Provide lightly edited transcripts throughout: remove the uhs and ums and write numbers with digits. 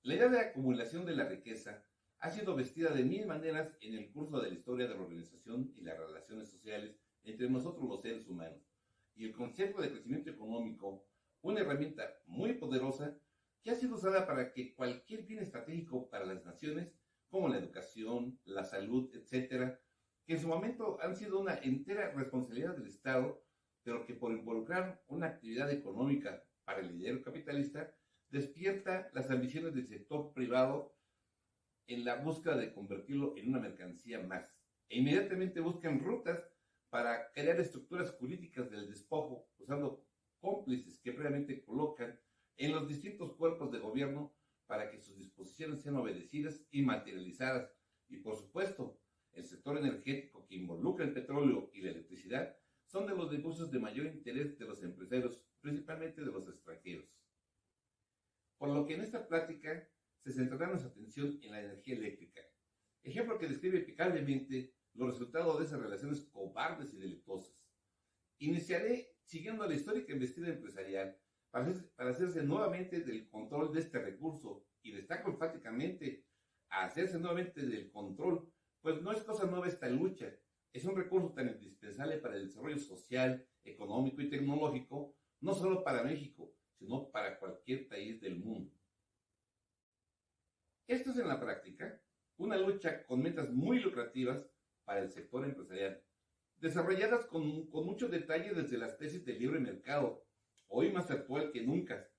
La idea de acumulación de la riqueza ha sido vestida de mil maneras en el curso de la historia de la organización y las relaciones sociales entre nosotros los seres humanos. Y el concepto de crecimiento económico, una herramienta muy poderosa que ha sido usada para que cualquier bien estratégico para las naciones, como la educación, la salud, etcétera, que en su momento han sido una entera responsabilidad del Estado, pero que por involucrar una actividad económica para el lidero capitalista, despierta las ambiciones del sector privado en la búsqueda de convertirlo en una mercancía más. E inmediatamente buscan rutas para crear estructuras jurídicas del despojo, usando cómplices que previamente colocan en los distintos cuerpos de gobierno para que sus disposiciones sean obedecidas y materializadas. Y por supuesto, el sector energético que involucra el petróleo y la electricidad son de los negocios de mayor interés de los empresarios, principalmente de los extranjeros. Por lo que en esta plática se centrará nuestra atención en la energía eléctrica, ejemplo que describe impecablemente los resultados de esas relaciones cobardes y delictuosas. Iniciaré siguiendo la histórica embestida empresarial para hacerse nuevamente del control de este recurso, y destaco enfáticamente a hacerse nuevamente del control, pues no es cosa nueva esta lucha, es un recurso tan indispensable para el desarrollo social, económico y tecnológico, no solo para México, sino para cualquier país del mundo. Esto es en la práctica una lucha con metas muy lucrativas para el sector empresarial, desarrolladas con mucho detalle desde las tesis del libre mercado, hoy más actual que nunca,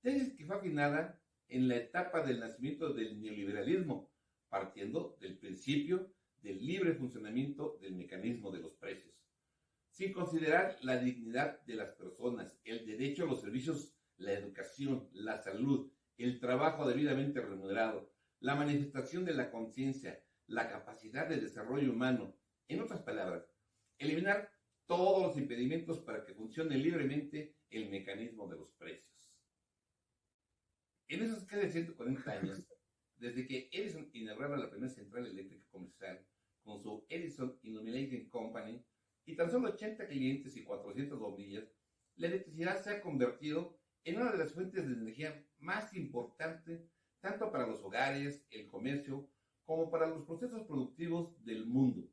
tesis que fue afinada en la etapa del nacimiento del neoliberalismo, partiendo del principio del libre funcionamiento del mecanismo de los precios, sin considerar la dignidad de las personas, el derecho a los servicios, la educación, la salud, el trabajo debidamente remunerado, la manifestación de la conciencia, la capacidad de desarrollo humano. En otras palabras, eliminar todos los impedimentos para que funcione libremente el mecanismo de los precios. En esos casi 140 años, desde que Edison inauguraba la primera central eléctrica comercial con su Edison Illuminating Company y tan solo 80 clientes y 400 bombillas, la electricidad se ha convertido en una de las fuentes de energía más importantes tanto para los hogares, el comercio, como para los procesos productivos del mundo,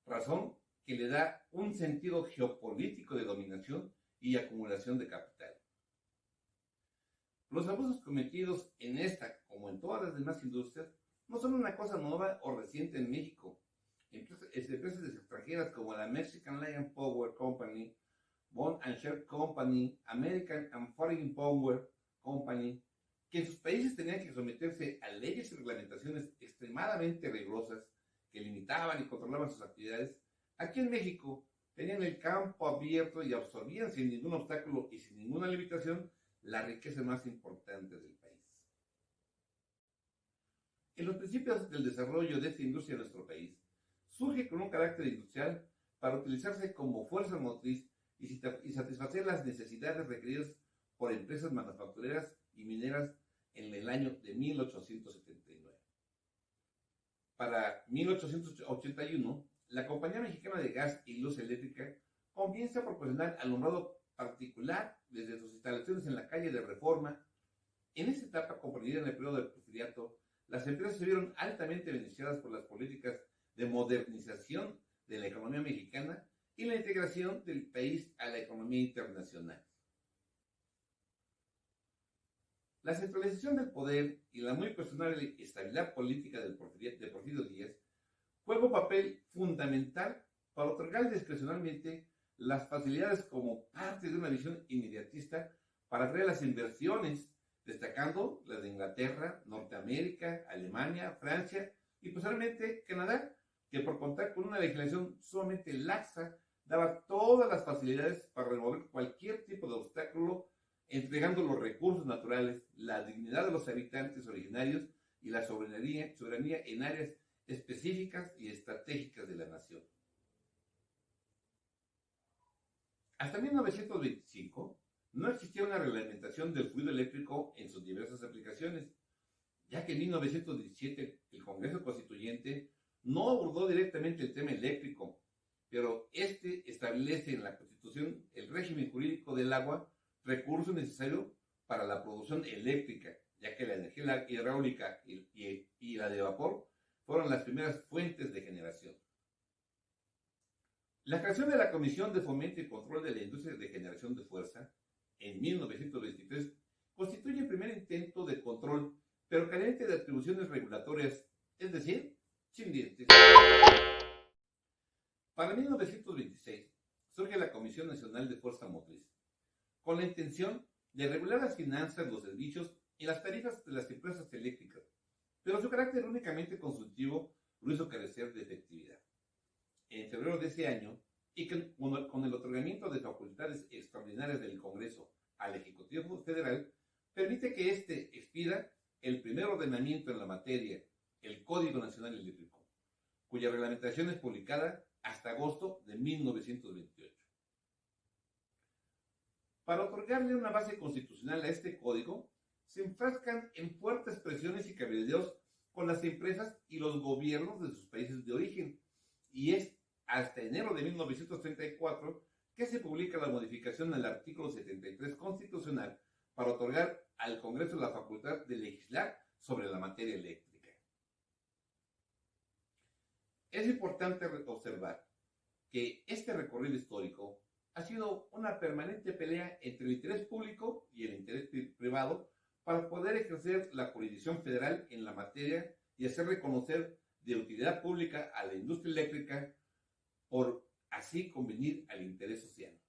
razón que le da un sentido geopolítico de dominación y acumulación de capital. Los abusos cometidos en esta, como en todas las demás industrias, no son una cosa nueva o reciente en México. Empresas extranjeras como la Mexican Lion Power Company, Bond and Share Company, American and Foreign Power Company, que en sus países tenían que someterse a leyes y reglamentaciones extremadamente rigurosas que limitaban y controlaban sus actividades, aquí en México tenían el campo abierto y absorbían sin ningún obstáculo y sin ninguna limitación la riqueza más importante del país. En los principios del desarrollo de esta industria en nuestro país, surge con un carácter industrial para utilizarse como fuerza motriz y satisfacer las necesidades requeridas por empresas manufactureras y mineras en el año de 1879. Para 1881, la Compañía Mexicana de Gas y Luz Eléctrica comienza a proporcionar alumbrado particular desde sus instalaciones en la calle de Reforma. En esta etapa, comprendida en el periodo del Porfiriato, las empresas se vieron altamente beneficiadas por las políticas de modernización de la economía mexicana y la integración del país a la economía internacional. La centralización del poder y la muy cuestionable estabilidad política de Porfirio Díaz juega un papel fundamental para otorgar discrecionalmente las facilidades como parte de una visión inmediatista para atraer las inversiones, destacando las de Inglaterra, Norteamérica, Alemania, Francia y posiblemente Canadá, que por contar con una legislación sumamente laxa daba todas las facilidades para remover cualquier tipo de obstáculo, entregando los recursos naturales, la dignidad de los habitantes originarios y la soberanía en áreas específicas y estratégicas de la nación. Hasta 1925 no existía una reglamentación del fluido eléctrico en sus diversas aplicaciones, ya que en 1917 el Congreso Constituyente no abordó directamente el tema eléctrico, pero este establece en la Constitución el régimen jurídico del agua, recurso necesario para la producción eléctrica, ya que la energía hidráulica y la de vapor fueron las primeras fuentes de generación. La creación de la Comisión de Fomento y Control de la Industria de Generación de Fuerza en 1923 constituye el primer intento de control, pero carente de atribuciones regulatorias, es decir, sin dientes. Para 1926 surge la Comisión Nacional de Fuerza Motriz, con la intención de regular las finanzas, los servicios y las tarifas de las empresas eléctricas, pero su carácter únicamente consultivo lo hizo carecer de efectividad. En febrero de ese año, y con el otorgamiento de facultades extraordinarias del Congreso al Ejecutivo Federal, permite que éste expida el primer ordenamiento en la materia, el Código Nacional Eléctrico, cuya reglamentación es publicada hasta agosto de 1928. Para otorgarle una base constitucional a este código, se enfrascan en fuertes presiones y cabildeos con las empresas y los gobiernos de sus países de origen, y es hasta enero de 1934 que se publica la modificación al artículo 73 constitucional para otorgar al Congreso la facultad de legislar sobre la materia eléctrica. Es importante observar que este recorrido histórico ha sido una permanente pelea entre el interés público y el interés privado para poder ejercer la jurisdicción federal en la materia y hacer reconocer de utilidad pública a la industria eléctrica por así convenir al interés social.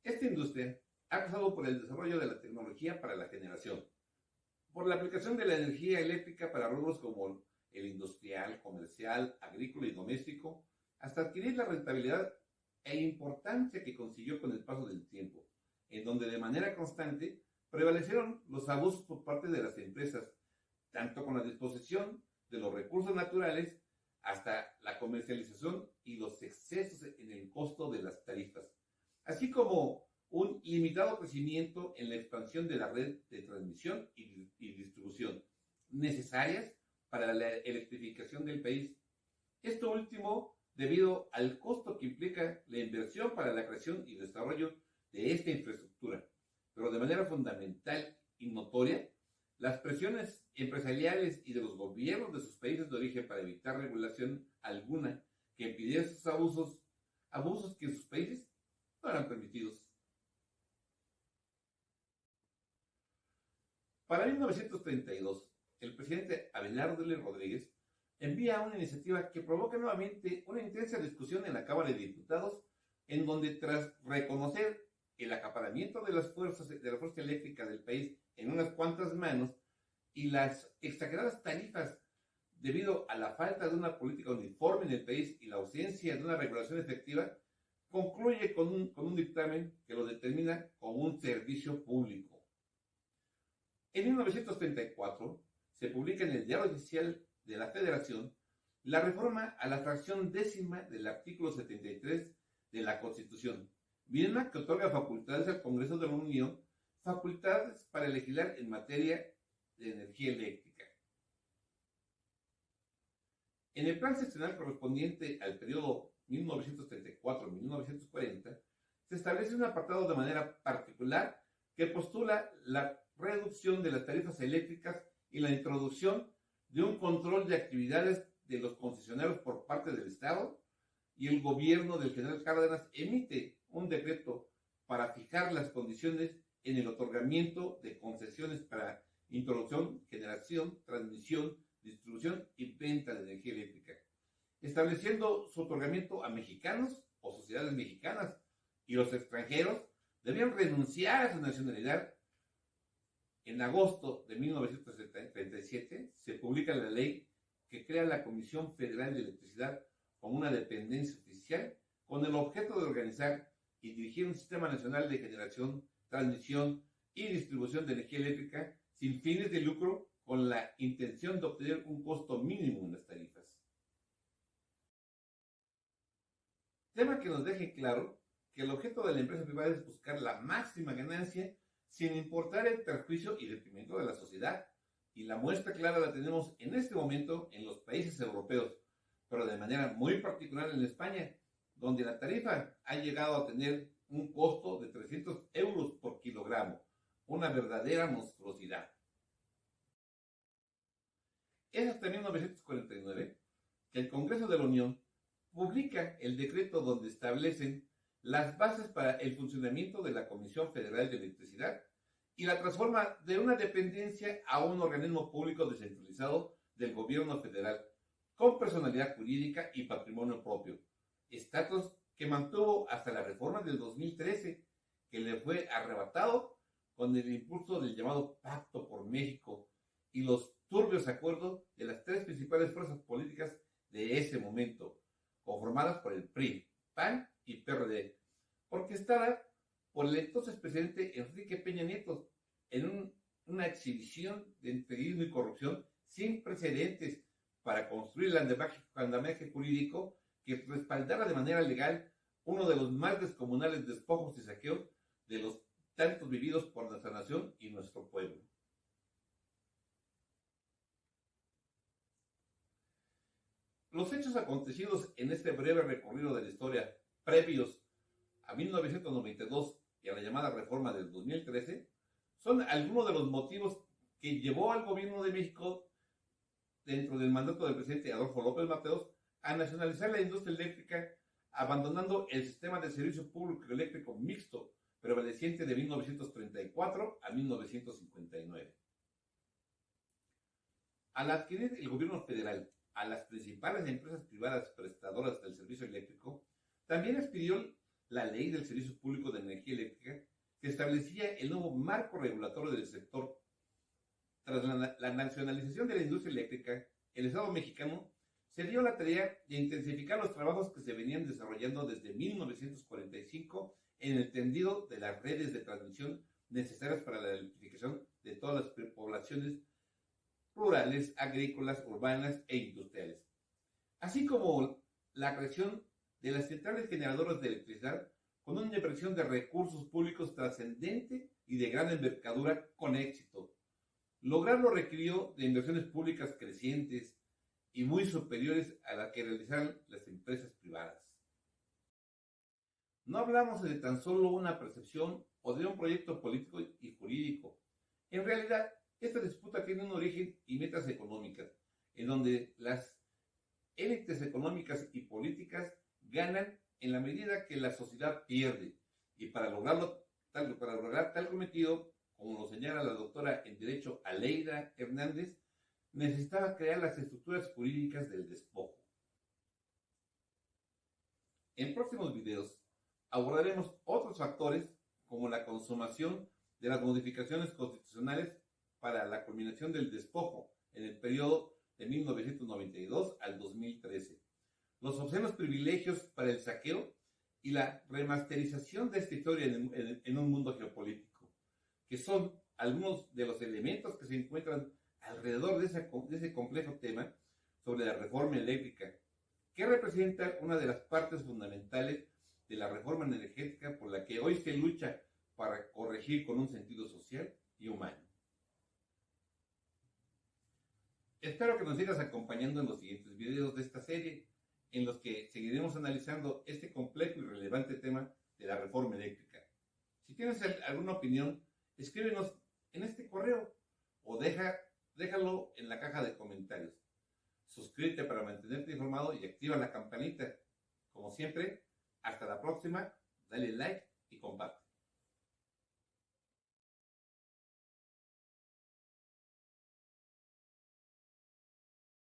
Esta industria ha pasado por el desarrollo de la tecnología para la generación, por la aplicación de la energía eléctrica para rubros como el industrial, comercial, agrícola y doméstico, hasta adquirir la rentabilidad e importancia que consiguió con el paso del tiempo, en donde de manera constante prevalecieron los abusos por parte de las empresas, tanto con la disposición de los recursos naturales hasta la comercialización y los excesos en el costo de las tarifas, así como un limitado crecimiento en la expansión de la red de transmisión y distribución necesarias para la electrificación del país. Esto último debido al costo que implica la inversión para la creación y desarrollo de esta infraestructura, pero de manera fundamental y notoria, las presiones empresariales y de los gobiernos de sus países de origen para evitar regulación alguna que impidiera esos abusos que en sus países no eran permitidos. Para 1932, el presidente Abelardo L. Rodríguez envía una iniciativa que provoca nuevamente una intensa discusión en la Cámara de Diputados, en donde tras reconocer el acaparamiento de la fuerza eléctrica del país en unas cuantas manos y las exageradas tarifas debido a la falta de una política uniforme en el país y la ausencia de una regulación efectiva, concluye con un dictamen que lo determina como un servicio público. En 1934 se publica en el Diario Oficial de la Federación la reforma a la fracción 10ª del artículo 73 de la Constitución, misma que otorga facultades al Congreso de la Unión, facultades para legislar en materia de energía eléctrica. En el plan seccional correspondiente al periodo 1934-1940, se establece un apartado de manera particular que postula la reducción de las tarifas eléctricas y la introducción de un control de actividades de los concesionarios por parte del Estado, y el gobierno del general Cárdenas emite un decreto para fijar las condiciones en el otorgamiento de concesiones para introducción, generación, transmisión, distribución y venta de energía eléctrica, estableciendo su otorgamiento a mexicanos o sociedades mexicanas, y los extranjeros debían renunciar a su nacionalidad. En agosto de 1937 se publica la ley que crea la Comisión Federal de Electricidad como una dependencia oficial con el objeto de organizar y dirigir un sistema nacional de generación, transmisión y distribución de energía eléctrica sin fines de lucro, con la intención de obtener un costo mínimo en las tarifas. Tema que nos deje claro que el objeto de la empresa privada es buscar la máxima ganancia sin importar el perjuicio y detrimento de la sociedad, y la muestra clara la tenemos en este momento en los países europeos, pero de manera muy particular en España, donde la tarifa ha llegado a tener un costo de 300 euros por kilogramo, una verdadera monstruosidad. Es hasta 1949 que el Congreso de la Unión publica el decreto donde establecen las bases para el funcionamiento de la Comisión Federal de Electricidad y la transforma de una dependencia a un organismo público descentralizado del gobierno federal, con personalidad jurídica y patrimonio propio, estatus que mantuvo hasta la reforma del 2013, que le fue arrebatado con el impulso del llamado Pacto por México y los turbios acuerdos de las tres principales fuerzas políticas de ese momento, conformadas por el PRI, PAN y PRD, orquestada por el entonces presidente Enrique Peña Nieto en una exhibición de integrismo y corrupción sin precedentes para construir el andamiaje jurídico que respaldara de manera legal uno de los más descomunales despojos y saqueos de los tantos vividos por nuestra nación y nuestro pueblo. Los hechos acontecidos en este breve recorrido de la historia previos a 1992 y a la llamada reforma del 2013 son algunos de los motivos que llevó al gobierno de México, dentro del mandato del presidente Adolfo López Mateos, a nacionalizar la industria eléctrica, abandonando el sistema de servicio público eléctrico mixto prevaleciente de 1934 a 1959. Al adquirir el gobierno federal a las principales empresas privadas prestadoras del servicio eléctrico, también expidió la Ley del Servicio Público de Energía Eléctrica, que establecía el nuevo marco regulatorio del sector. Tras la nacionalización de la industria eléctrica, el Estado mexicano se dio la tarea de intensificar los trabajos que se venían desarrollando desde 1945 en el tendido de las redes de transmisión necesarias para la electrificación de todas las poblaciones rurales, agrícolas, urbanas e industriales, así como la creación de las centrales generadoras de electricidad con una inversión de recursos públicos trascendente y de gran envergadura con éxito. Lograrlo requirió de inversiones públicas crecientes y muy superiores a las que realizaron las empresas privadas. No hablamos de tan solo una percepción o de un proyecto político y jurídico. En realidad, esta disputa tiene un origen y metas económicas, en donde las élites económicas y políticas ganan en la medida que la sociedad pierde. Y para lograr tal cometido, como lo señala la doctora en Derecho Aleida Hernández, necesitaba crear las estructuras jurídicas del despojo. En próximos videos abordaremos otros factores como la consumación de las modificaciones constitucionales para la culminación del despojo en el periodo de 1992 al 2013, los obscenos privilegios para el saqueo y la remasterización de esta historia en un mundo geopolítico, que son algunos de los elementos que se encuentran alrededor de ese complejo tema sobre la reforma eléctrica, que representa una de las partes fundamentales de la reforma energética por la que hoy se lucha para corregir con un sentido social y humano. Espero que nos sigas acompañando en los siguientes videos de esta serie, en los que seguiremos analizando este complejo y relevante tema de la reforma eléctrica. Si tienes alguna opinión, escríbenos en este correo o déjalo en la caja de comentarios. Suscríbete para mantenerte informado y activa la campanita. Como siempre, hasta la próxima, dale like y comparte.